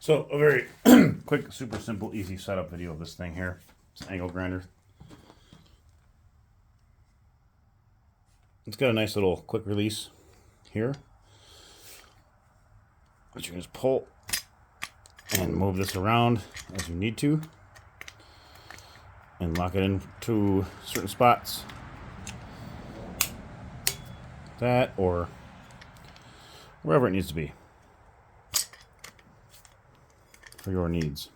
So a very quick, super simple, easy setup video of this thing here. It's an angle grinder. It's got a nice little quick release here, which you can just pull and move this around as you need to and lock it into certain spots. That or wherever it needs to be for your needs.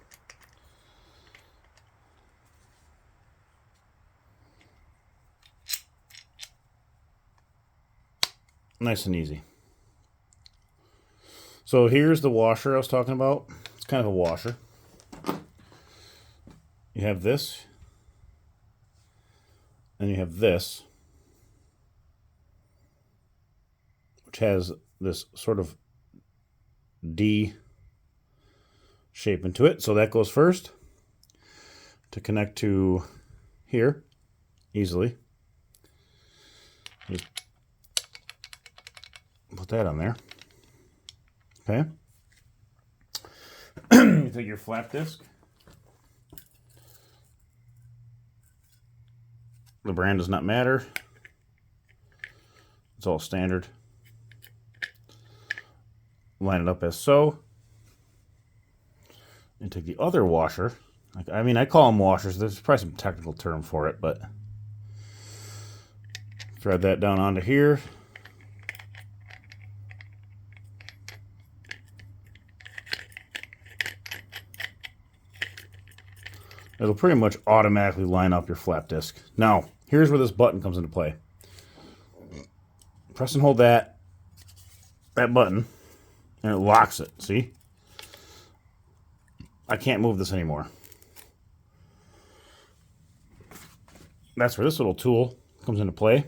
Nice and easy. So here's the washer I was talking about. It's kind of a washer. You have this, and you have this, which has this sort of D shape into it. So that goes first to connect to here easily. Just put that on there. Okay. You take your flap disc. The brand does not matter. It's all standard. Line it up as so. And take the other washer. I call them washers. There's probably some technical term for it, but thread that down onto here. It'll pretty much automatically line up your flap disc. Now, here's where this button comes into play. Press and hold that button, and it locks it. See? I can't move this anymore. That's where this little tool comes into play.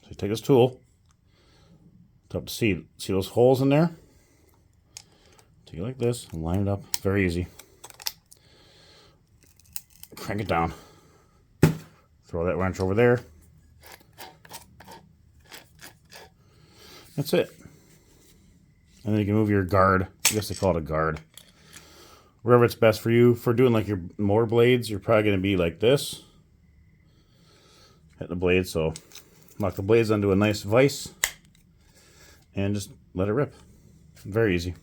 So you take this tool, to see those holes in there. Take it like this and line it up. Very easy. Crank it down. Throw that wrench over there. That's it. And then you can move your guard. I guess they call it a guard. Wherever it's best for you. For doing like your mower blades, you're probably going to be like this. Hit the blade, so lock the blades onto a nice vise and just let it rip. Very easy.